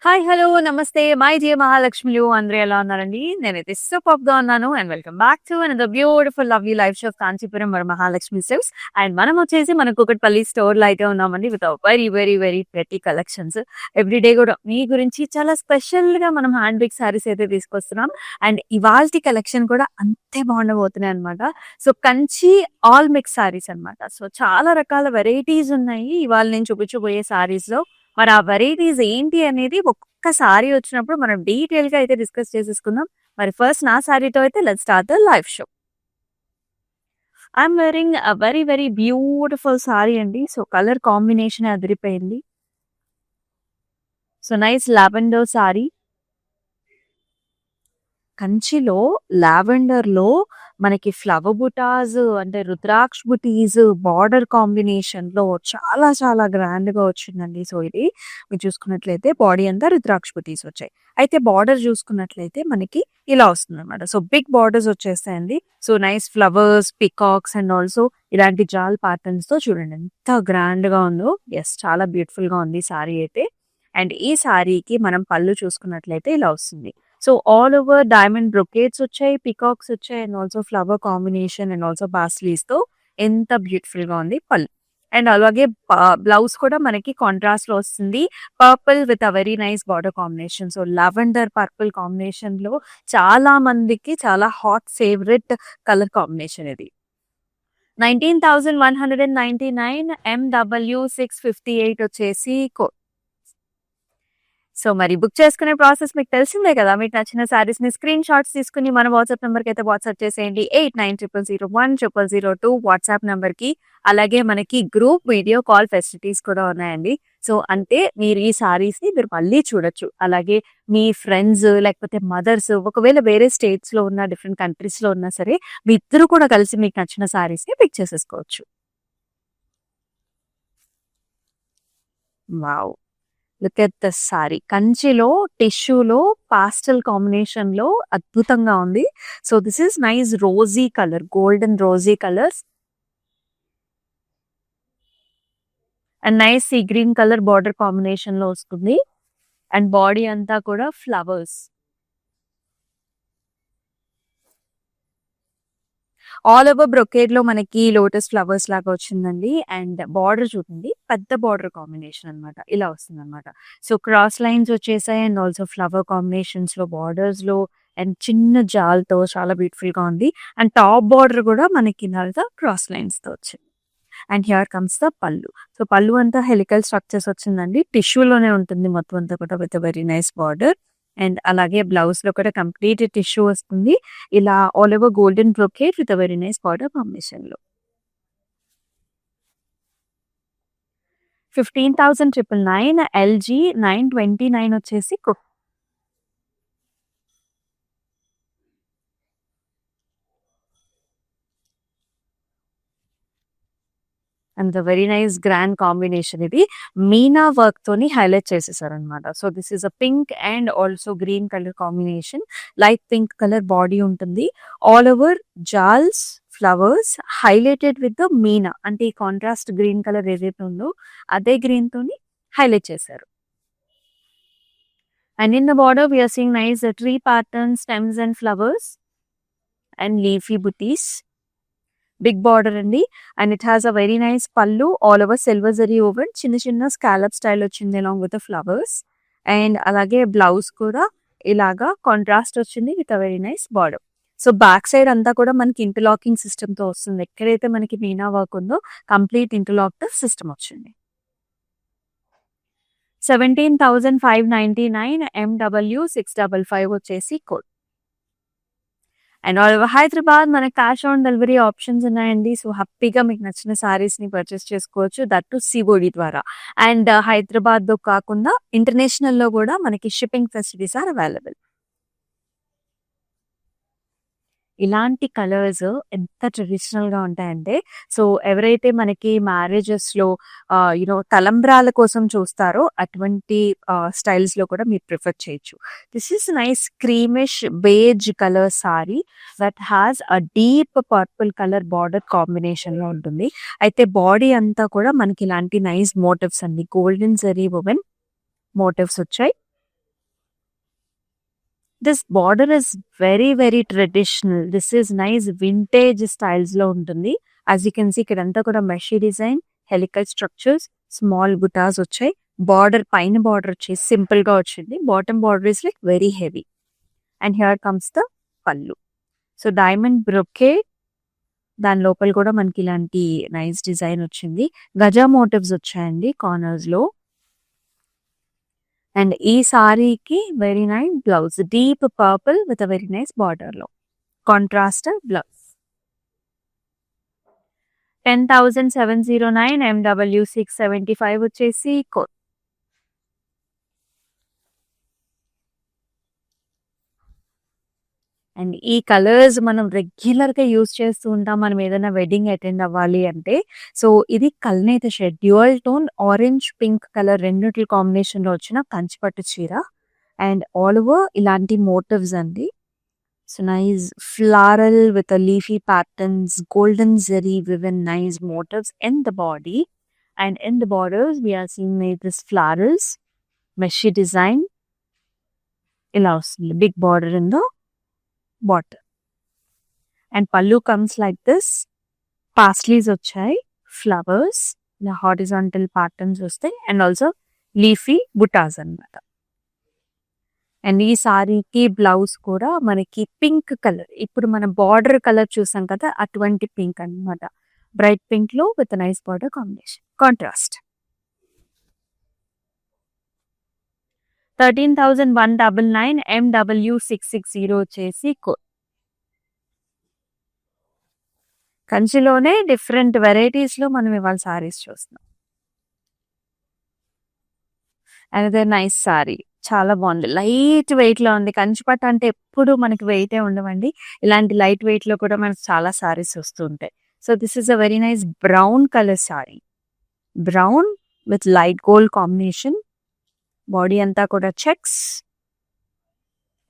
Hi! Hello! నమస్తే! My dear మహాలక్ష్మిలు అందరూ ఎలా ఉన్నారండి? నేనైతే సూపర్బ్‌గా ఉన్నాను. And welcome back to another beautiful lovely live show Kanchipuram Mahalakshmi silks. And మనం వచ్చేసి మన కూకట్పల్లి స్టోర్‌లో అయితే ఉన్నామండి. With very pretty collections. Every day కూడా మీ గురించి చాలా స్పెషల్‌గా మనం హ్యాండ్ మేడ్ సారీస్ అయితే తీసుకొస్తున్నాం. అండ్ ఇవాల్టి కలెక్షన్ కూడా అంతే బాగుండబోతున్నాయి అన్నమాట. So Kanchi all mix saris అన్నమాట. సో చాలా రకాల వెరైటీస్ ఉన్నాయి ఇవాళ నేను చూపించబోయే సారీస్‌లో. మరి ఆ వెరైటీస్ ఏంటి అనేది ఒక్కొక్క సారీ వచ్చినప్పుడు మనం డీటెయిల్‌గా అయితే డిస్కస్ చేసేసుకుందాం. మరి ఫస్ట్ నా సారీతో అయితే let's start the live show. I'm wearing a very beautiful sorry అండి. సో కలర్ కాంబినేషన్ అదిరిపోయింది. So nice lavender sorry. కంచిలో లావెండర్‌లో మనకి ఫ్లవర్ బుటాస్ అంటే రుద్రాక్ష బుటీస్ బార్డర్ కాంబినేషన్‌లో చాలా గ్రాండ్‌గా వచ్చిందండి. సో ఇది మీరు చూసుకున్నట్లయితే బాడీ అంతా రుద్రాక్ష బుటీస్ వచ్చాయి. అయితే బార్డర్ చూసుకున్నట్లయితే మనకి ఇలా వస్తుందన్నమాట. సో బిగ్ బార్డర్స్ వచ్చేస్తాయండి. So nice flowers, peacocks and also ఇలాంటి జాల్ ప్యాటర్న్స్‌తో చూడండి ఎంత గ్రాండ్‌గా ఉందో. యెస్ చాలా బ్యూటిఫుల్‌గా ఉంది సారీ అయితే. అండ్ ఈ సారీకి మనం పళ్ళు చూసుకున్నట్లయితే ఇలా వస్తుంది. So all over diamond brocades వచ్చాయి, పికాక్స్ వచ్చాయి and also flower combination and also పాస్లీస్‌తో ఎంత బ్యూటిఫుల్‌గా ఉంది పళ్ళు. అండ్ అలాగే బ్లౌజ్ కూడా మనకి కాంట్రాస్ట్‌లో వస్తుంది. Purple with a very nice border combination. So lavender purple కాంబినేషన్‌లో చాలా మందికి చాలా హాట్ ఫేవరెట్ కలర్ కాంబినేషన్ ఇది. 19,199 MW 658 వచ్చేసి సో మరి బుక్ చేసుకునే ప్రాసెస్ మీకు తెలిసిందే కదా! మీకు నచ్చిన సారీస్‌ని స్క్రీన్ షాట్స్ తీసుకొని మన వాట్సాప్ నంబర్‌కి అయితే వాట్సాప్ చేసేయండి. 8900010002 వాట్సాప్ నంబర్‌కి. అలాగే మనకి గ్రూప్ వీడియో కాల్ ఫెసిలిటీస్ కూడా ఉన్నాయండి. సో అంటే మీరు ఈ సారీస్‌ని మీరు మళ్ళీ చూడొచ్చు. అలాగే మీ ఫ్రెండ్స్ లేకపోతే మదర్స్ ఒకవేళ వేరే స్టేట్స్‌లో ఉన్న డిఫరెంట్ కంట్రీస్‌లో ఉన్నా సరే మీ ఇద్దరు కూడా కలిసి మీకు నచ్చిన సారీస్‌ని పిక్ చేసేసుకోవచ్చు. Wow! Look at this sari. కంచిలో టిష్యూలో పాస్టెల్ కాంబినేషన్‌లో అద్భుతంగా ఉంది. So this is nice rosy colour, golden rosy colours. And nice sea green colour border కాంబినేషన్‌లో వస్తుంది. అండ్ బాడీ అంతా కూడా ఫ్లవర్స్. ఆల్ ఓవర్ బ్రొకేడ్‌లో మనకి లోటస్ ఫ్లవర్స్ లాగా వచ్చిందండి. అండ్ బార్డర్ చూడండి పెద్ద బార్డర్ కాంబినేషన్ అన్నమాట. ఇలా వస్తుందన్నమాట. సో క్రాస్ లైన్స్ వచ్చేసాయి అండ్ ఆల్సో ఫ్లవర్ కాంబినేషన్స్‌లో బార్డర్స్‌లో అండ్ చిన్న జాల్‌తో చాలా బ్యూటిఫుల్‌గా ఉంది. అండ్ టాప్ బార్డర్ కూడా మనకి ఇలాగా క్రాస్ లైన్స్‌తో వచ్చింది. అండ్ హియర్ కమ్స్ ద పళ్ళు. సో పళ్ళు అంతా హెలికల్ స్ట్రక్చర్స్ వచ్చిందండి. టిష్యూలోనే ఉంటుంది మొత్తం అంతా కూడా with very nice border. And అలాగే బ్లౌజ్‌లో కూడా కంప్లీట్ టిష్యూ వస్తుంది. ఇలా all over golden brocade with a very nice border కాంబినేషన్‌లో. 15,999 ఎల్‌జీ 929 వచ్చేసి and the very nice grand combination ఇది. మీనా వర్క్ తోని హైలైట్ చేసేసారనమాట. So this is a pink and also green colour combination. Light pink colour body ఉంటుంది. All over జాల్స్, flowers highlighted with the meena. అంటే ఈ contrast green colour ఏదైతే ఉందో అదే గ్రీన్ తోని హైలైట్ చేశారు. And in the border we are seeing nice tree pattern, stems and flowers and leafy బుటీస్. బిగ్ బార్డర్ అండి. And it has a very nice pallu all over silver zari woven చిన్న scallop style వచ్చింది along with flowers. And అలాగే blouse కూడా ఇలాగా contrast వచ్చింది with a very nice border. So back side అంతా కూడా మనకి ఇంటర్లాకింగ్ సిస్టమ్ తో వస్తుంది. ఎక్కడైతే మనకి మీనా వర్క్ ఉందో కంప్లీట్ ఇంటర్లాక్డ్ సిస్టమ్ వచ్చింది. 17,599 MW 655 వచ్చేసి code. And all over Hyderabad మనకి క్యాష్ ఆన్ డెలివరీ ఆప్షన్స్ ఉన్నాయండి. సో హ్యాపీగా మీకు నచ్చిన సారీస్‌ని పర్చేస్ చేసుకోవచ్చు. దట్ టు సిఓడి ద్వారా. అండ్ హైదరాబాద్‌లో కాకుండా ఇంటర్నేషనల్‌లో కూడా మనకి షిప్పింగ్ ఫెసిలిటీస్ ఆర్ అవైలబుల్. ఇలాంటి కలర్స్ ఎంత ట్రెడిషనల్‌గా ఉంటాయంటే, సో ఎవరైతే మనకి మ్యారేజెస్‌లో తలంబ్రాల కోసం చూస్తారో అటువంటి స్టైల్స్‌లో కూడా మీరు ప్రిఫర్ చేయొచ్చు. This is nice creamish beige colour sorry that has a deep purple colour border కాంబినేషన్‌లో ఉంటుంది. అయితే బాడీ అంతా కూడా మనకి ఇలాంటి నైస్ మోటివ్స్ అండి. గోల్డెన్ జరీ వుమెన్ మోటివ్స్ వచ్చాయి. This border is very very traditional. This is nice vintage styles లో ఉంటుంది. యాజ్ యూ కెన్ సీ ఇక్కడంతా కూడా మెషీ డిజైన్, హెలికల్ స్ట్రక్చర్స్, స్మాల్ బుటాస్ వచ్చాయి. బార్డర్ పైన బార్డర్ వచ్చేసి సింపుల్ గా వచ్చింది. Bottom border is like very heavy. And here comes the pallu. So diamond brocade, దాని లోపల కూడా మనకి ఇలాంటి నైస్ డిజైన్ వచ్చింది. గజా మోటివ్స్ వచ్చాయండి కార్నర్స్ లో. అండ్ ఈ సారీకి very nice blouse, deep purple with a very nice border లో కాంట్రాస్ట్ బ్లౌజ్. 10,709 MW 675 వచ్చేసి కోడ్. అండ్ ఈ కలర్స్ మనం రెగ్యులర్ గా యూజ్ చేస్తూ ఉంటాం మనం ఏదైనా వెడ్డింగ్ అటెండ్ అవ్వాలి అంటే. సో ఇది కల్నేత shade, dual tone orange pink colour రెండిటి కాంబినేషన్ లో వచ్చిన కంచిపట్టు చీర. అండ్ ఆల్ ఓవర్ ఇలాంటి మోటివ్స్ అండి. So nice floral with leafy patterns, golden zari woven nice motifs in the body. And in the borders we are seeing this florals, మెషీ design ఇలా వస్తుంది. Big border in the bottom. And pallu comes like this. Paisleys వచ్చాయి, flowers, ఇలా horizontal patterns వస్తాయి. And also leafy బుటాస్ అన్నమాట. And ఈ సారీకి blouse కూడా మనకి పింక్ కలర్, ఇప్పుడు మన బార్డర్ కలర్ చూసాం కదా అటువంటి పింక్ అన్నమాట. బ్రైట్ పింక్ లో with nice border combination, contrast. 13,199 MW 660 వచ్చేసి కోడ్. కంచిలోనే డిఫరెంట్ వెరైటీస్ లో మనం ఇవాళ సారీస్ చూస్తున్నాం. అనదర్ నైస్ సారీ, చాలా బాగుంది. లైట్ వెయిట్ లో ఉంది. కంచిపట్టు అంటే ఎప్పుడు మనకి వెయిట్ ఉండవండి. ఇలాంటి లైట్ వెయిట్ లో కూడా మనకు చాలా సారీస్ వస్తూ ఉంటాయి. So this is a very nice brown colour sari. Brown with light gold combination. Body అంతా కూడా checks,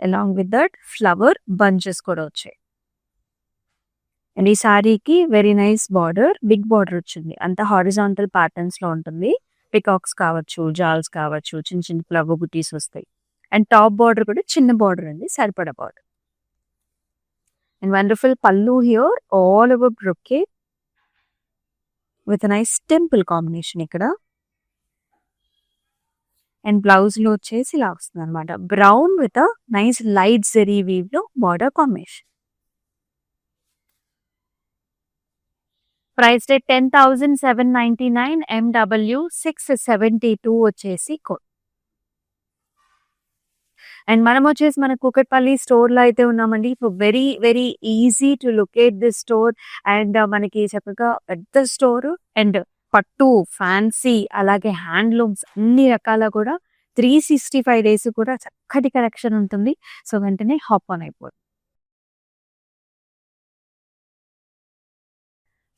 along with that flower bunches కూడా వచ్చాయి. అండ్ ఈ సారీకి very nice border, big border వచ్చింది. అంతా హారిజాంటల్ ప్యాటర్న్స్ లో ఉంటుంది. పికాక్స్ కావచ్చు, జాల్స్ కావచ్చు, చిన్న చిన్న ఫ్లవర్ బుటీస్ వస్తాయి. అండ్ టాప్ బార్డర్ కూడా చిన్న బార్డర్ అండి, సరిపడా border. And wonderful pallu here, all over brocade with nice temple combination ఇక్కడ. అండ్ బ్లౌజ్ లో వచ్చేసి ఇలా వస్తుంది అనమాట, brown with nice light zari weave లో border combination. Price rate 10,799 MW 672 వచ్చేసి కోడ్. అండ్ మనం వచ్చేసి మన కూకట్పల్లి స్టోర్ లో అయితే ఉన్నామండి. Very very easy to locate this store. And మనకి చక్కగా పెద్ద స్టోర్. అండ్ పట్టు, ఫ్యాన్సీ, అలాగే హ్యాండ్లూమ్స్ అన్ని రకాల కూడా 365 days కూడా చక్కటి కలెక్షన్ ఉంటుంది. సో వెంటనే హాప్ ఆన్ అయిపోతుంది.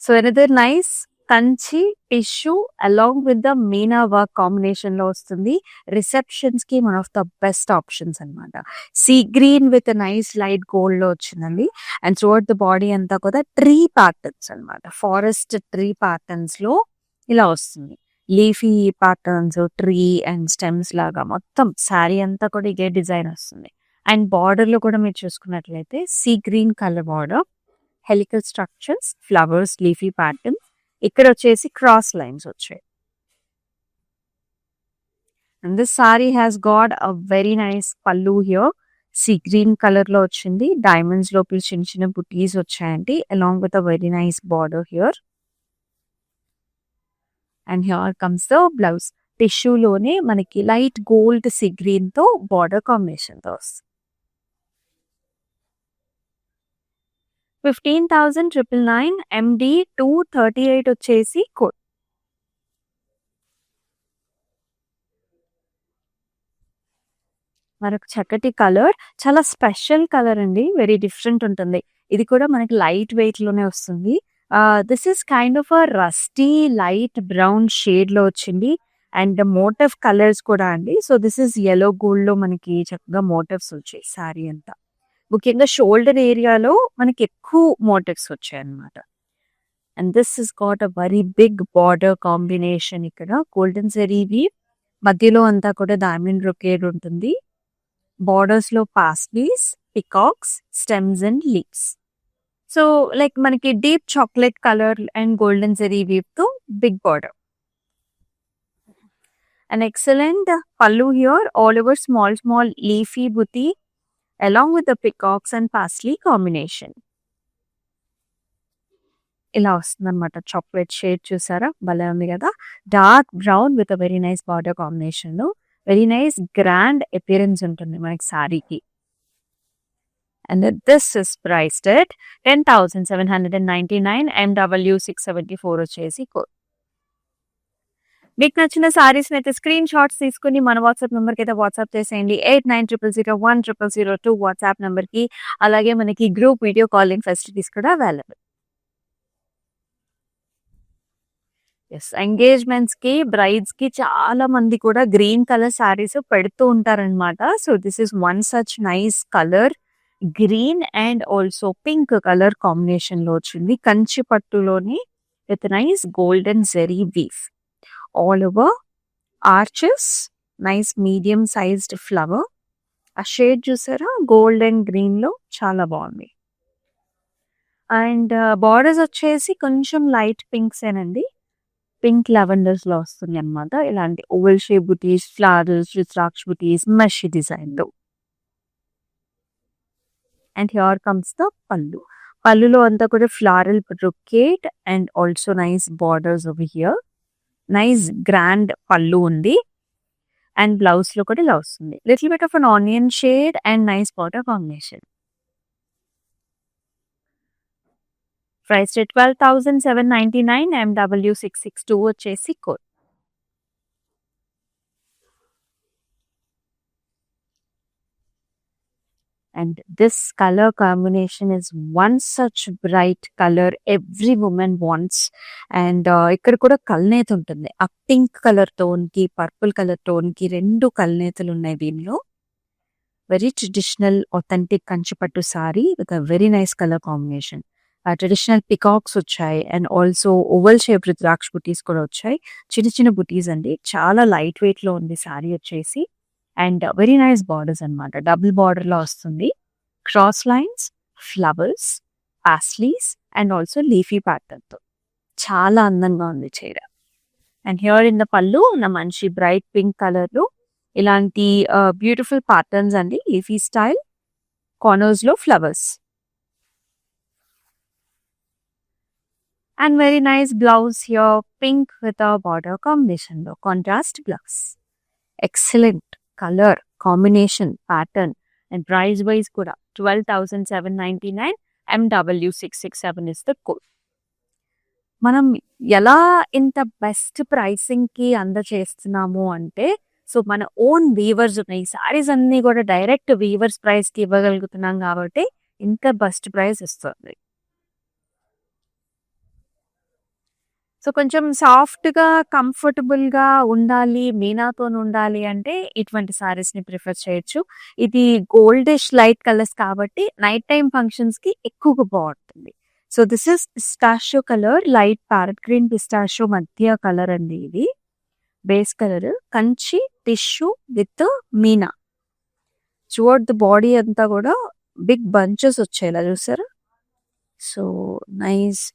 So another nice Kanchi tissue along with the meena work combination లో వస్తుంది. రిసెప్షన్స్ కి one of the best options అనమాట. Sea green with nice light gold లో వచ్చిందండి. అండ్ త్రూఅవుట్ ద బాడీ అంతా కూడా ట్రీ ప్యాటర్న్స్ అనమాట, ఫారెస్ట్ ట్రీ ప్యాటర్న్స్ లో ఇలా వస్తుంది. Leafy patterns, tree and stems లాగా మొత్తం శారీ అంతా కూడా ఇదే డిజైన్ వస్తుంది. అండ్ బార్డర్ లో కూడా మీరు చూసుకున్నట్లయితే sea green colour border, helical structures, flowers, leafy pattern. ఇక్కడ వచ్చేసి క్రాస్ లైన్స్ వచ్చాయి. And this sari has got a very nice pallu here. Sea green colour లో వచ్చింది. డైమండ్స్ లోపల చిన్న చిన్న బుటీస్ వచ్చాయండి, along with a very nice border here. And here comes the blouse. టిష్యూలోనే మనకి లైట్ గోల్డ్ సీ గ్రీన్ తో బార్డర్ కాంబినేషన్ తో వస్తుంది. 15,999 MD 238 వచ్చేసి కోడ్. మనకు చక్కటి కలర్, చాలా స్పెషల్ కలర్ అండి, వెరీ డిఫరెంట్ ఉంటుంది. ఇది కూడా మనకి లైట్ వెయిట్ లోనే వస్తుంది. This is kind of a rusty light brown shade లో వచ్చింది. అండ్ మోటివ్ కలర్స్ కూడా అండి. So this is yellow gold లో మనకి చక్కగా మోటివ్స్ వచ్చాయి సారీ అంతా. ముఖ్యంగా షోల్డర్ ఏరియాలో మనకి ఎక్కువ మోటివ్స్ వచ్చాయి అన్నమాట. And this is got a very big border combination. ఇక్కడ గోల్డెన్ జరీ వీవ్, మధ్యలో అంతా కూడా డైమండ్ బ్రొకేడ్ ఉంటుంది. బార్డర్స్ లో paisleys, peacocks, stems and leaves. So like మనకి deep chocolate colour and golden zari weave తో big border. An excellent pallu here, all over small leafy booty along with the peacocks and parsley combination. ఇలా వస్తుందన్నమాట. Chocolate shade చూసారా, భలే ఉంది కదా. Dark brown with a very nice border combination లో very nice grand appearance ఉంటుంది మనకి శారీకి. And this is priced at 10,799 MW674 వచ్చేసి కోడ్. మీకు నచ్చిన సారీస్ అయితే స్క్రీన్ షాట్స్ తీసుకుని మన వాట్సాప్ నెంబర్ కి అయితే వాట్సాప్ చేసేయండి. 8900010002 వాట్సాప్ నెంబర్ కి. అలాగే మనకి గ్రూప్ వీడియో కాలింగ్ ఫెసిలిటీస్ కూడా అవైలబుల్. ఎస్, ఎంగేజ్మెంట్స్ కి బ్రైడ్స్ కి చాలా మంది కూడా గ్రీన్ కలర్ సారీస్ పెడుతూ ఉంటారనమాట. So this is one such nice colour, green and also pink colour combination లో వచ్చింది. కంచి పట్టులోని with nice golden zari weave all over arches, nice medium sized flower. ఆ షేడ్ చూసారా, గోల్డ్ అండ్ గ్రీన్ లో చాలా బాగుంది. అండ్ బార్డర్స్ వచ్చేసి కొంచెం లైట్ పింక్స్ ఏనండి, పింక్ లెవెండర్స్ లో వస్తుంది అనమాట. ఇలాంటి ఓవెల్ షేప్ బుటీస్, ఫ్లవర్స్, రుద్రాక్ష బుటీస్, మెష్ డిజైన్ లో. అండ్ హియర్ కమ్స్ ద పల్లు. పల్లులో అంతా కూడా floral brocade and also nice borders over here. Nice grand పల్లు ఉంది అండ్ బ్లౌజ్ లో కూడా ఇలా వస్తుంది. Little bit of an onion shade and nice border combination. Price 12,799 MW662 వచ్చేసి code. And this color combination is one such bright color every woman wants. And ఇక్కడ కూడా కల్నేత ఉంటుంది. ఆ పింక్ కలర్ టోన్ కి పర్పుల్ కలర్ టోన్ కి రెండు కల్నేతలు ఉన్నాయి దీనిలో. Very traditional authentic Kanchipattu sorry with a very nice colour combination. Traditional peacocks వచ్చాయి అండ్ ఆల్సో ఓవల్ షేప్ రుద్రాక్ష బుటీస్ కూడా వచ్చాయి. చిన్న చిన్న బుటీస్ అండి, చాలా లైట్ వెయిట్ లో ఉంది సారీ వచ్చేసి. అండ్ వెరీ నైస్ బార్డర్స్ అనమాట, డబుల్ బార్డర్ లో వస్తుంది. Cross lines, flowers, paisleys and also leafy pattern తో చాలా అందంగా ఉంది చీర. అండ్ హియర్ ఇన్ ద పల్లు నా మంచి బ్రైట్ పింక్ కలర్ లో ఇలాంటి బ్యూటిఫుల్ ప్యాటర్న్స్ అండి, లీఫీ స్టైల్, కార్నర్స్ లో flowers. And very nice blouse here, pink with a border combination లో contrast blouse. Excellent color combination pattern and price wise కూడా 12,799 MW667 is the code. మనం ఎలా ఇంత best pricing కి అందజేస్తున్నాము అంటే, so మన ఓన్ వీవర్స్ ఉన్నాయి. సారీస్ అన్ని కూడా డైరెక్ట్ వీవర్స్ ప్రైస్ కి ఇవ్వగలుగుతున్నాం కాబట్టి ఇంత బెస్ట్ ప్రైస్ ఇస్తుంది. సో కొంచెం సాఫ్ట్‌గా, కంఫర్టబుల్‌గా ఉండాలి, మీనాతోని ఉండాలి అంటే ఇటువంటి సారీస్‌ని ప్రిఫర్ చేయొచ్చు. ఇది గోల్డిష్ లైట్ కలర్స్ కాబట్టి నైట్ టైమ్ ఫంక్షన్స్‌కి ఎక్కువగా బాగుంటుంది. So this is pistachio colour, light parrot green pistachio మధ్య కలర్ అండి ఇది. Base colour Kanchi tissue with Meena. Towards the body అంతా కూడా బిగ్ బంచెస్ వచ్చేలా చూసారా. సో నైస్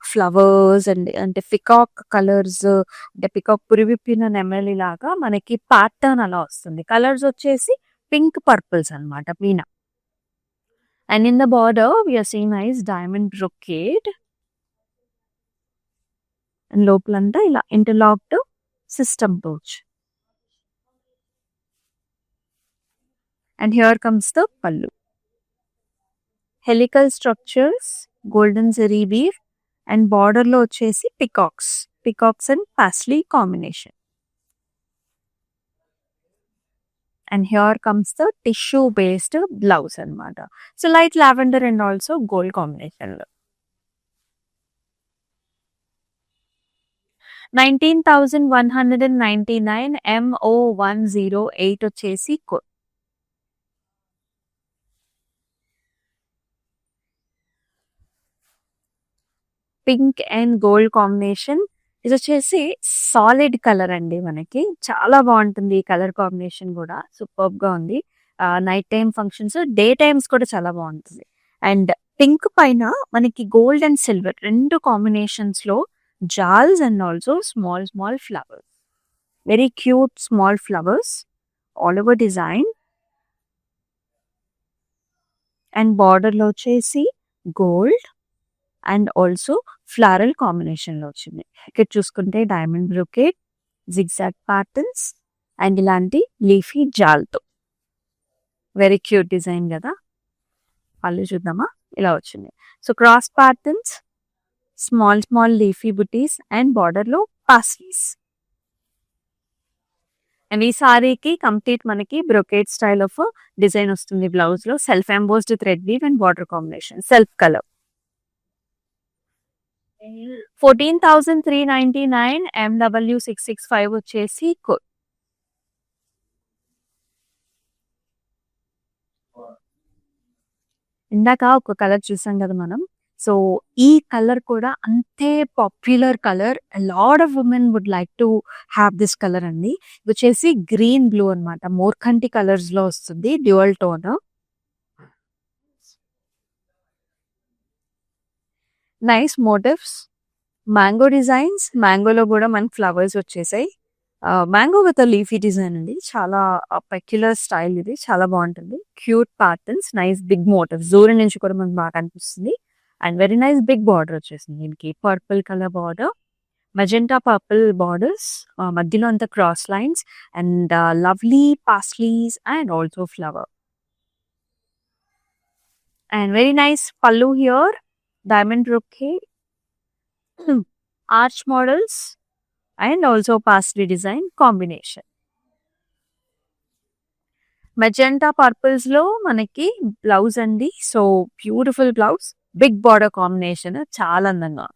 ఫ్లవర్స్ అండ్ అంటే పికాక్ కలర్స్, అంటే పికాక్ పురివిప్పిన నెమలి లాగా మనకి ప్యాటర్న్ అలా వస్తుంది. కలర్స్ వచ్చేసి పింక్ పర్పుల్స్ అనమాట, meena. And in the border we are seeing nice diamond brocade and లోపలంతా ఇలా interlocked system brooch. And here comes the pallu. Helical structures, golden zari weave and border లో వచ్చేసి peacocks and paisley combination. And here comes the tissue based blouse అనమాట. So light lavender and also gold combination లో 19,199 MO108 వచ్చేసి code. Pink and gold combination. ఇది వచ్చేసి solid colour అండి, మనకి చాలా బాగుంటుంది ఈ కలర్ కాంబినేషన్ కూడా, సూపర్బ్ గా ఉంది. Night time functions, day times కూడా చాలా బాగుంటుంది. అండ్ పింక్ పైన మనకి గోల్డ్ అండ్ సిల్వర్ 2 కాంబినేషన్స్‌లో jaals and also small small flowers. Very cute small flowers all over design. And బార్డర్‌లో వచ్చేసి గోల్డ్ అండ్ ఆల్సో ఫ్లారల్ కాంబినేషన్‌లో వచ్చింది. ఇక్కడ చూసుకుంటే diamond brocade, zigzag patterns and ఇలాంటి లీఫీ జాల్‌తో. వెరీ క్యూట్ డిజైన్ కదా! పళ్ళు చూద్దామా? ఇలా వచ్చింది. So cross patterns, small small leafy buttis and బార్డర్‌లో పాస్లీస్. అండ్ ఈ సారీకి కంప్లీట్ మనకి బ్రొకేట్ స్టైల్ ఆఫ్ డిజైన్ వస్తుంది. బ్లౌజ్‌లో self embossed thread weave and border combination, self colour. 14,399 MW665 వచ్చేసి కోడ్. ఇందాక ఒక కలర్ చూసాం కదా మనం. సో ఈ కలర్ కూడా అంతే popular colour. Lot of women would like to have this colour అండి. ఇది వచ్చేసి గ్రీన్ బ్లూ అనమాట. మోర్కంటి కలర్స్ లో వస్తుంది, dual tone. Nice motifs, mango designs. మ్యాంగోలో కూడా మనకి ఫ్లవర్స్ వచ్చేసాయి. మ్యాంగో విత్ లీఫీ డిజైన్ అండి. చాలా పెక్యులర్ స్టైల్ ఇది, చాలా బాగుంటుంది. Cute patterns, nice big motifs. దూరం నుంచి కూడా మనకు బాగా అనిపిస్తుంది. And very nice big border వచ్చేసింది దీనికి. Purple colour border, magenta purple borders, మధ్యలో అంతా cross lines and lovely paisleys and also flower. And very nice pallu here, diamond brocade, arch models and also parsley design combination. Magenta purples లో మనకి blouse అండి. So beautiful blouse, big border combination, చాలా అందంగా.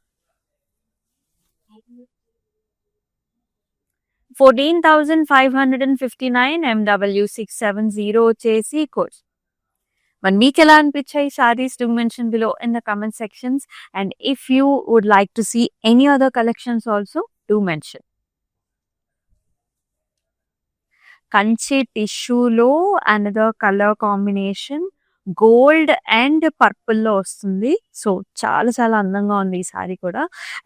14,559 MW670 వచ్చేసి course. మరి మీకు ఎలా అనిపించాయి sarees? Do mention below in the comment sections. And if you would like to see any other collections also do mention. Kanchi టిష్యూలో another colour combination, gold and పర్పుల్లో వస్తుంది. సో చాలా చాలా అందంగా ఉంది ఈ సారీ కూడా.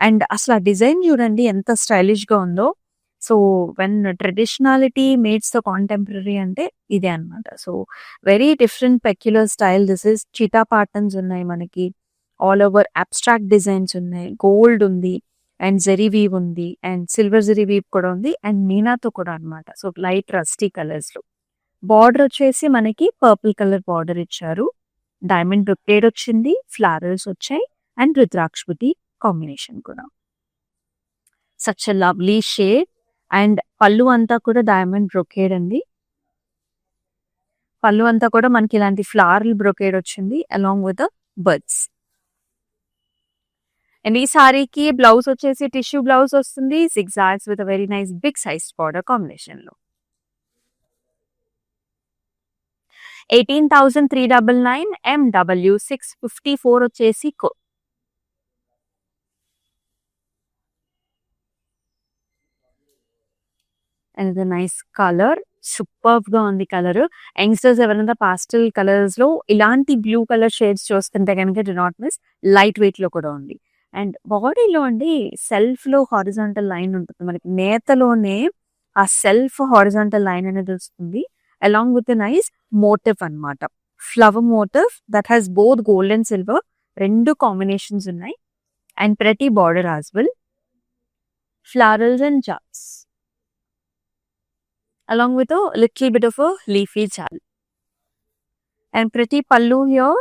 అండ్ అసలు ఆ డిజైన్ చూడండి ఎంత స్టైలిష్గా ఉందో. So when traditionality meets the contemporary అంటే ఇదే అనమాట. So very different peculiar style. This is cheetah patterns ఉన్నాయి మనకి, ఆల్ ఓవర్ అబ్స్ట్రాక్ట్ డిజైన్స్ ఉన్నాయి, గోల్డ్ ఉంది అండ్ జెరీ వీవ్ ఉంది అండ్ సిల్వర్ జెరీ వీవ్ కూడా ఉంది అండ్ మీనాతో కూడా అనమాట. సో లైట్ రస్టీ కలర్స్ లో. బార్డర్ వచ్చేసి మనకి పర్పుల్ కలర్ బార్డర్ ఇచ్చారు. డైమండ్ బ్రొకేడ్ వచ్చింది, ఫ్లారల్స్ వచ్చాయి అండ్ రుద్రాక్ష బుటీ కాంబినేషన్ కూడా. Such a lovely shade. And పళ్ళు అంతా కూడా డైమండ్ బ్రొకేడ్ అండి. పళ్ళు అంతా కూడా మనకి ఇలాంటి ఫ్లారల్ బ్రొకేడ్ వచ్చింది అలాంగ్ విత్ బర్డ్స్. అండ్ ఈ సారీకి బ్లౌజ్ వచ్చేసి టిష్యూ బ్లౌజ్ వస్తుంది, zigzags with very nice big size border combination లో. 18,399 MW654 వచ్చేసి కో. And the nice colour, superb గా ఉంది కలర్. యంగ్స్టర్స్ ఎవరైనా పాస్టల్ కలర్స్ లో ఇలాంటి బ్లూ కలర్ షేడ్స్ చూస్తుంటే కనుక do not miss. Light weight లో కూడా ఉంది. అండ్ బాడీలో అండి సెల్ఫ్ లో హారిజాంటల్ లైన్ ఉంటుంది మనకి. నేతలోనే ఆ సెల్ఫ్ హారిజాంటల్ లైన్ అనేది వస్తుంది అలాంగ్ విత్ నైస్ మోటివ్ అన్నమాట. Flower motive that has both gold and silver, 2 combinations ఉన్నాయి. అండ్ ప్రతి border as well, florals and jars along with a little bit of a leafy jal. And pretty pallu here,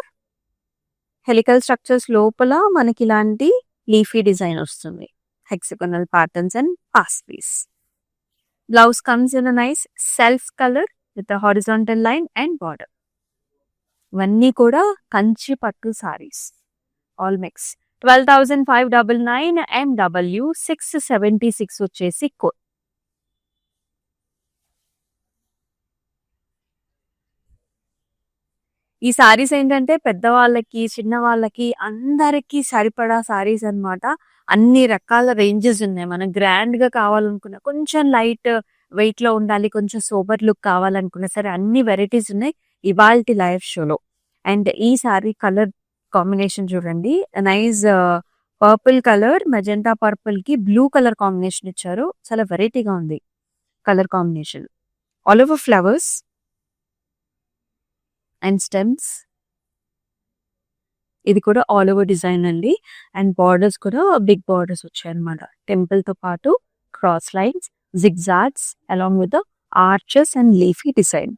helical structures లోపల మనకి ఇలాంటి leafy design వస్తుంది, hexagonal patterns and pasleys. Blouse comes in a nice self color with a horizontal line and border. ఇవన్నీ కూడా కంచి పట్టు saris, all mix. 12,599 MW676 వచ్చేసి code. ఈ సారీస్ ఏంటంటే పెద్దవాళ్ళకి, చిన్నవాళ్ళకి అందరికీ సరిపడా సారీస్ అన్నమాట. అన్ని రకాల రేంజెస్ ఉన్నాయి. మనం గ్రాండ్ గా కావాలనుకున్నా, కొంచెం లైట్ వెయిట్ లో ఉండాలి, కొంచెం సోబర్ లుక్ కావాలనుకున్నా సరే అన్ని వెరైటీస్ ఉన్నాయి. ఇవాల్టి లైవ్ షోలో. అండ్ ఈ సారీ కలర్ కాంబినేషన్ చూడండి, nice purple colour, magenta purple కి బ్లూ కలర్ కాంబినేషన్ ఇచ్చారు. చాలా వెరైటీగా ఉంది colour combination. All over flowers and stems. ఇది కూడా ఆల్ ఓవర్ డిజైన్ అండి. అండ్ బార్డర్స్ కూడా బిగ్ బార్డర్స్ వచ్చాయన్నమాట. టెంపుల్ తో పాటు cross lines, zigzags along with arches and leafy design.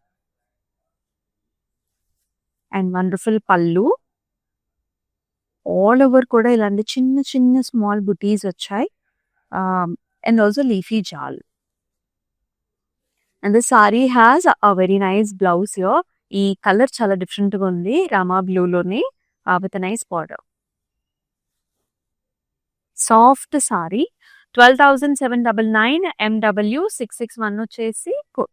And wonderful pallu. All over కూడా ఇలాంటి చిన్న చిన్న స్మాల్ బుటీస్ వచ్చాయి. And also leafy jaal. And the sorry has a very nice blouse here. ఈ కలర్ చాలా డిఫరెంట్ గా ఉంది, రామా బ్లూ లోని with nice border. Soft sari. 12,799 MW 661 వచ్చేసి code.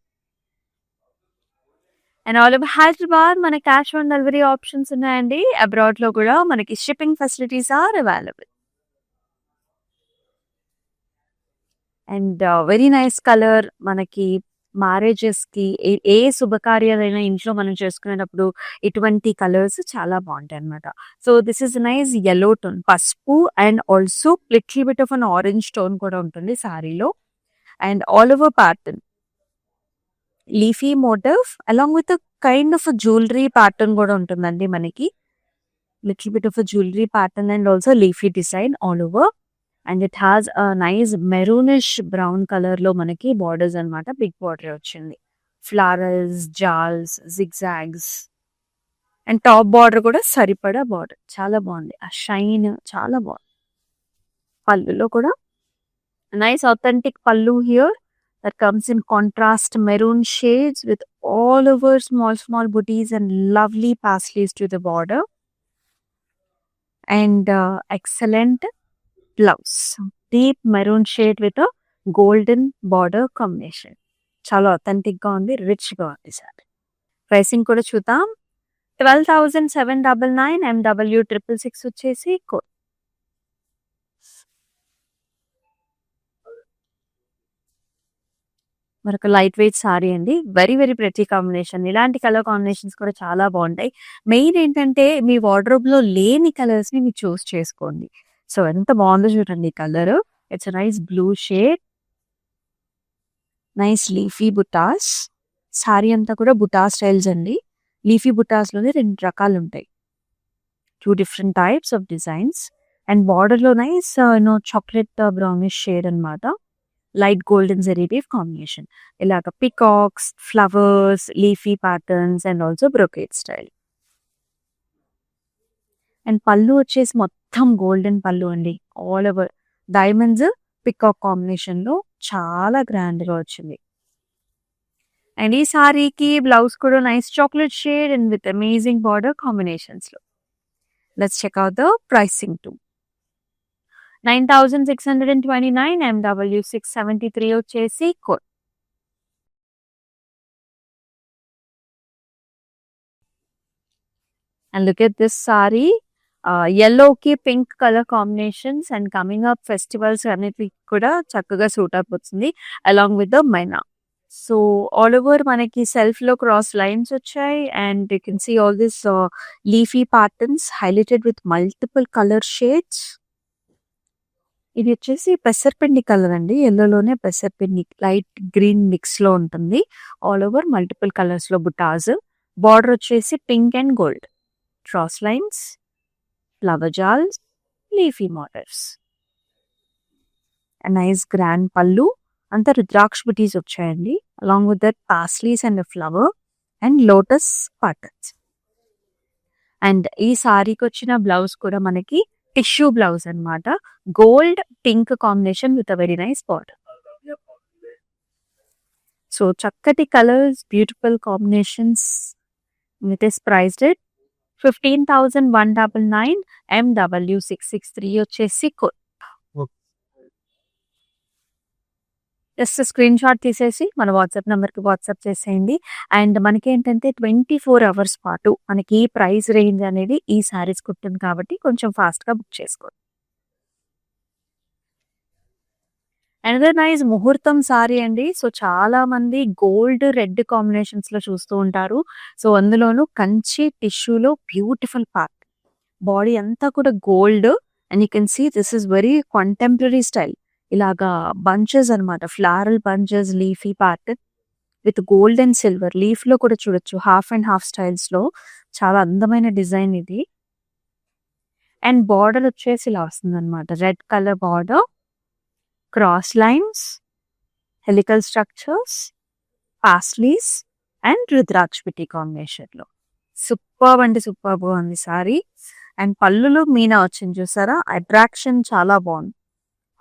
And all over Hyderabad మన క్యాష్ ఆన్ డెలివరీ ఆప్షన్స్ ఉన్నాయండి. అబ్రాడ్ లో కూడా మనకి shipping facilities are available. And very nice colour. మనకి మ్యారేజెస్ కి ఏ శుభకార్యాలైనా ఇంట్లో మనం చేసుకునేటప్పుడు ఇటువంటి కలర్స్ చాలా బాగుంటాయి అనమాట. So this is nice yellow tone, పసుపు and also little bit of an orange tone కూడా ఉంటుంది సారీలో. And all over pattern leafy motif along with kind of jewellery pattern కూడా ఉంటుందండి మనకి. Little bit of jewellery pattern and also leafy design all over. And it has a nice maroonish brown colour లో మనకి borders అన్నమాట. Big border వచ్చింది, flowers, jaals, zigzags. And top border కూడా సరిపడా border, చాలా బాగుంది. ఆ షైన్ చాలా బాగుంది. పళ్ళులో కూడా nice authentic pallu here that comes in contrast maroon shades with all over small booties and lovely paisleys to the border. And excellent blouse, deep maroon shade with a golden border combination. చాలా authentic గా ఉంది, rich గా ఉంది sir. Pricing కూడా చూద్దాం. 12,799 MW 666 వచ్చేసి code. మరొక light weight sorry అండి. Very very pretty combination. ఇలాంటి కలర్ కాంబినేషన్స్ కూడా చాలా బాగుంటాయి. మెయిన్ ఏంటంటే మీ వార్డ్రోబ్ లో లేని కలర్స్ ని మీరు చూస్ చేసుకోండి. సో ఎంత బాగుందో చూడండి colour. It's nice blue shade, nice leafy butas. Saree అంతా కూడా బుటా స్టైల్స్ అండి. లీఫీ బుటాస్ లోనే 2 రకాలు ఉంటాయి, 2 different types of designs. And border లో నైస్ చాక్లెట్ బ్రౌనిష్ షేడ్ అన్నమాట. Light golden zari weave combination. ఇలాగ peacocks, flowers, leafy patterns and also brocade style. And pallu వచ్చేసి మొత్తం గోల్డెన్ పళ్ళు అండి. All over diamonds, peacock combination లో చాలా గ్రాండ్ గా వచ్చింది. అండ్ ఈ సారీకి బ్లౌజ్ కూడా nice chocolate shade and with amazing border combinations లో. Let's check out the pricing too. 9,629 MW 673 వచ్చేసి code. And look at this saree. yellow కి pink colour combinations and coming up festivals అన్నిటికి కూడా చక్కగా సూట్ అయిపోతుంది along with the myna. So all over మనకి self లో cross lines వచ్చాయి. And you can see all this leafy patterns highlighted with multiple colour shades. ఇది వచ్చేసి పెసరపిండి కలర్ అండి. ఎల్లోలోనే పెసరపిండి లైట్ గ్రీన్ మిక్స్ లో ఉంటుంది. ఆల్ ఓవర్ మల్టిపుల్ కలర్స్ లో బుటాస్. బార్డర్ వచ్చేసి pink and gold, cross lines, flower jaals, leafy motifs. Nice grand pallu. అంతా రుద్రాక్ష బుటీస్ వచ్చాయండి along with that paisleys and flower and lotus patterns. And ఈ సారీకి వచ్చిన బ్లౌజ్ కూడా మనకి టిష్యూ బ్లౌజ్ అన్నమాట. Gold pink combination with a very nice border. So చక్కటి colours, beautiful combinations. It is priced at 15,199 MW 663 వచ్చేసి కోడ్. జస్ట్ స్క్రీన్ షాట్ తీసేసి మన వాట్సాప్ నెంబర్కి వాట్సాప్ చేసేయండి. అండ్ మనకి ఏంటంటే 24 hours పాటు మనకి ఈ ప్రైస్ రేంజ్ అనేది ఈ సారీస్ కుట్టింది కాబట్టి కొంచెం ఫాస్ట్గా బుక్ చేసుకోండి. అనదర్ నైస్ ముహూర్తం సారీ అండి. సో, చాలా మంది గోల్డ్, రెడ్ కాంబినేషన్స్‌లో చూస్తూ ఉంటారు. సో, అందులోనూ కంచి టిష్యూలో బ్యూటిఫుల్ పార్ట్. బాడీ అంతా కూడా gold and you can see this is very contemporary style. ఇలాగా బంచెస్ అన్నమాట. Floral bunches, leafy pattern with gold and silver. లీఫ్‌లో కూడా చూడొచ్చు. హాఫ్ అండ్ హాఫ్ స్టైల్స్‌లో చాలా అందమైన డిజైన్ ఇది. అండ్ బార్డర్ వచ్చేసి ఇలా వస్తుందన్నమాట. Red colour border, cross lines, helical structures, paisleys and రుద్రాక్షపిటి కాంబినేషన్‌లో. సూపర్బ్ అంటే సూపర్బ్‌గా ఉంది సారీ. అండ్ పళ్ళులో మీనా వచ్చింది చూసారా? అట్రాక్షన్ చాలా బాగుంది.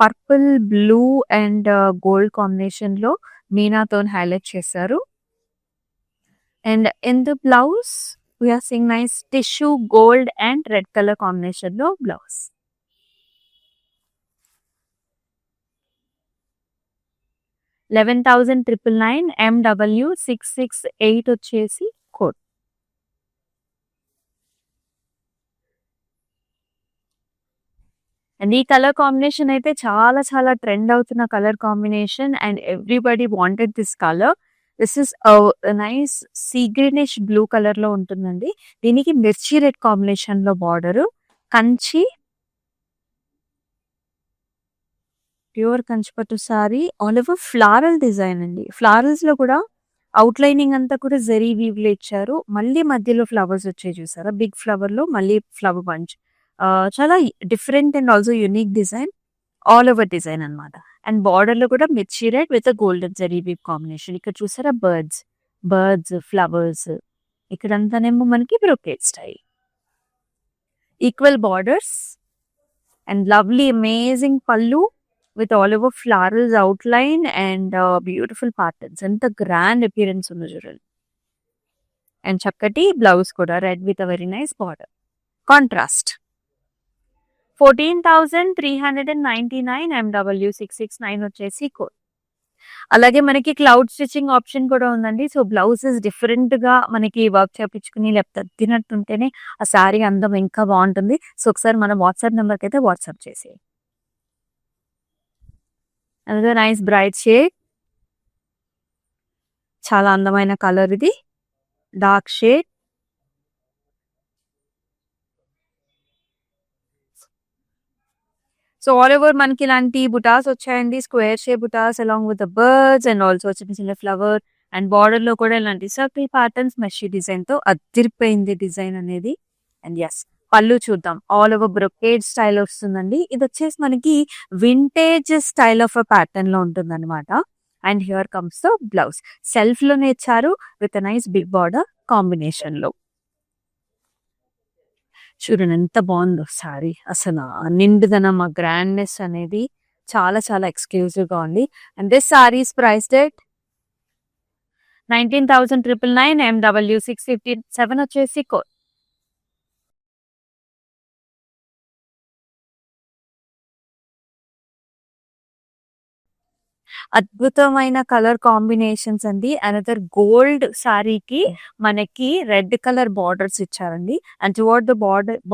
పర్పుల్, బ్లూ అండ్ గోల్డ్ కాంబినేషన్‌లో మీనాతోని హైలైట్ చేశారు. And in the blouse we are seeing nice tissue gold and red colour కాంబినేషన్‌లో బ్లౌజ్. 11,999 MW 668 వచ్చేసి కోడ్. అండ్ ఈ కలర్ కాంబినేషన్ అయితే చాలా చాలా ట్రెండ్ అవుతున్న colour combination and everybody wanted this colour. This is nice sea greenish blue colour లో ఉంటుందండి. దీనికి మిర్చి రెడ్ కాంబినేషన్ లో border, Kanchi pure Kanchipattu saree all over floral design అండి. ఫ్లారల్స్ లో కూడా అవుట్ లైనింగ్ అంతా కూడా జరీ వీవ్ లో ఇచ్చారు. మళ్ళీ మధ్యలో ఫ్లవర్స్ వచ్చాయి చూసారా? బిగ్ ఫ్లవర్ లో మళ్ళీ ఫ్లవర్ బంచ్. చాలా different and also unique design. All over design అన్నమాట. అండ్ బార్డర్ లో కూడా mirchi red with golden zari weave combination. ఇక్కడ చూసారా? Birds, flowers. ఇక్కడంతానేమో మనకి brocade style. Equal borders and lovely amazing pallu with all over florals outline and beautiful patterns. ఎంత grand appearance ఉందో చూడండి. అండ్ చక్కటి బ్లౌజ్ కూడా red with a very nice border. Contrast. 14,399 MW 669 వచ్చేసి కోడ్. అలాగే మనకి క్లౌడ్ స్టిచ్చింగ్ ఆప్షన్ కూడా ఉందండి. సో, బ్లౌజెస్ డిఫరెంట్ గా మనకి వర్క్ చేపించుకుని లేకపోతే అద్దినట్టుంటేనే ఆ శారీ అందం ఇంకా బాగుంటుంది. సో, ఒకసారి మన వాట్సాప్ నెంబర్కి అయితే వాట్సాప్ చేసేయండి. Another nice bright shade. చాలా అందమైన కలర్ ఇది. Dark shade. So, all over మనకి ఇలాంటి బుటాస్ వచ్చాయండి. స్క్వేర్ షేప్ బుటాస్ along with the birds and also చిన్న చిన్న ఫ్లవర్ అండ్ బార్డర్ లో కూడా ఇలాంటి సర్కిల్ ప్యాటర్న్స్ మెషీ డిజైన్ తో అదిరిపోయింది డిజైన్ అనేది. అండ్ ఎస్, పళ్ళు చూద్దాం. ఆల్ ఓవర్ బ్రొకేడ్ స్టైల్ వస్తుందండి. ఇది వచ్చేసి మనకి vintage style of a pattern లో ఉంటుంది అనమాట. And here comes the blouse. Self లోనే ఇచ్చారు with nice big border combination లో. చూడండి ఎంత బాగుందో సారీ. అసలు ఆ నిండుదనం, ఆ గ్రాండ్నెస్ అనేది చాలా చాలా ఎక్స్క్లూజివ్ గా ఉంది. And this saris priced at 19,999 MW 657 వచ్చేసి కోడ్. అద్భుతమైన కలర్ కాంబినేషన్స్ అండి. అనదర్ గోల్డ్ సారీకి మనకి రెడ్ కలర్ బార్డర్స్ ఇచ్చారండి. అండ్ టువర్డ్ ద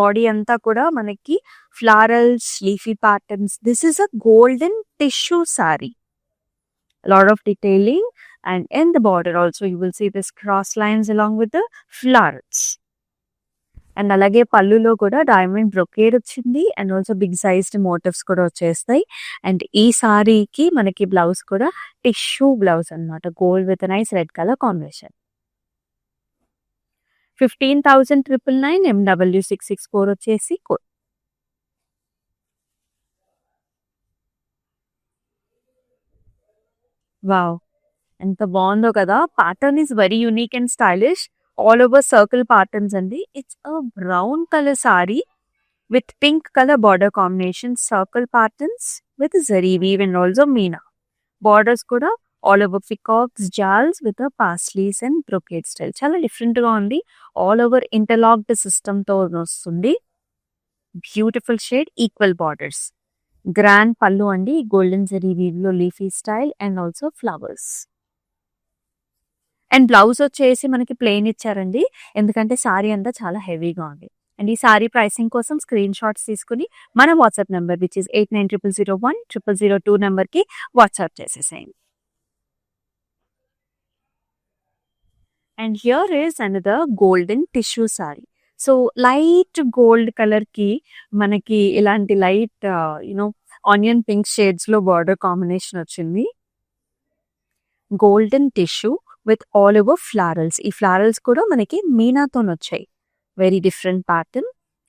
బాడీ అంతా కూడా మనకి florals, leafy patterns. This is a golden tissue sorry. Lot of detailing and in the border also you will see this cross lines along with the flowers. And అలాగే పళ్ళులో కూడా diamond brocade వచ్చింది and also big sized motifs కూడా వచ్చేస్తాయి. And ఈ సారీకి మనకి blouse కూడా టిష్యూ బ్లౌజ్ అన్నమాట. Gold with nice red colour combination. 15,999 MW 664 వచ్చేసి కోడ్. వావ్! ఎంత బాగుందో కదా! Pattern is very unique and stylish. All over circle patterns అండి. It's a brown colour saree with pink colour border combination. Circle patterns with zari weave and also Meena. Borders కూడా all over peacocks, jaals with paisleys and brocade style. చాలా different గా ఉంది. All over interlocked system తో వస్తుంది. Beautiful shade, equal borders. Grand pallu అండి. Golden zari weave లో leafy style and also flowers. And blouse వచ్చేసి మనకి ప్లెయిన్ ఇచ్చారండి. ఎందుకంటే సారీ అంతా చాలా హెవీగా ఉంది. అండ్ ఈ సారీ ప్రైసింగ్ కోసం స్క్రీన్ షాట్స్ తీసుకుని మన వాట్సాప్ నెంబర్ విచ్ ఇస్ 8900010002 నెంబర్కి వాట్సాప్ చేసేసేయండి. And here is another golden tissue saree. So light gold కలర్కి మనకి ఇలాంటి లైట్ ఆనియన్ పింక్ షేడ్స్లో బార్డర్ కాంబినేషన్ వచ్చింది. Golden tissue with all over florals. ఈ ఫ్లారల్స్ కూడా మనకి మీనాతో వచ్చాయి. Very different pattern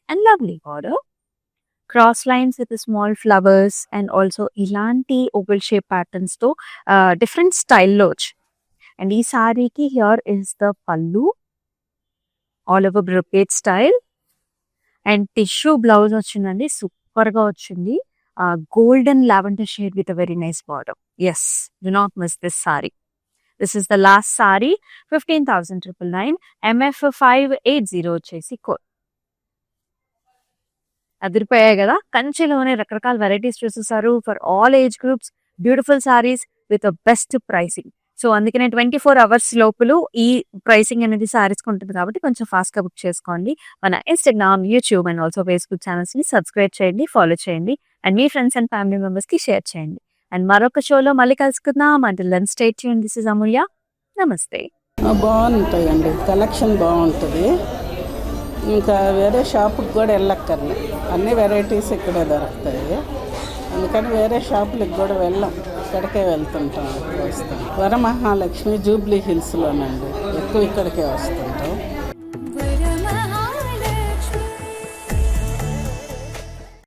and lovely border. Cross lines with small flowers and also ఇలాంటి ఓవల్ షేప్ ప్యాటర్న్స్తో డిఫరెంట్ స్టైల్లో వచ్చాయి. అండ్ ఈ సారీకి here is the pallu, all over brocade style. And tissue blouse వచ్చిందండి, సూపర్గా వచ్చింది. Golden lavender shade with a very nice border. Yes, do not miss this saree. This is the last saree. 15,999 MF 580 వచ్చేసి code. అదిరిపోయాయి కదా, కంచిలోనే రకరకాల వెరైటీస్ చూసేసారు for all age groups. Beautiful sarees with best pricing. So అందుకనే 24 hours లోపల ఈ ప్రైసింగ్ అనేది సారీస్కి ఉంటుంది కాబట్టి కొంచెం ఫాస్ట్గా బుక్ చేసుకోండి. మన Instagram, YouTube and also Facebook ఛానల్స్ని సబ్స్క్రైబ్ చేయండి, ఫాలో చేయండి అండ్ మీ ఫ్రెండ్స్ అండ్ ఫ్యామిలీ మెంబర్స్కి షేర్ చేయండి. అండ్ మరొక షోలో మళ్ళీ కలుసుకుందాం. Until then stay tuned. This is Amulya. Namaste. బాగుంటాయండి, కలెక్షన్ బాగుంటుంది. ఇంకా వేరే షాపుకి కూడా వెళ్ళక్కర్లే, అన్ని వెరైటీస్ ఇక్కడే దొరుకుతాయి. అందుకని వేరే షాపులకు కూడా వెళ్ళాం, ఇక్కడికే వెళ్తుంటాం. వస్తాం. వరమహాలక్ష్మి జూబ్లీ హిల్స్లోనండి, ఎక్కువ ఇక్కడికే వస్తాం.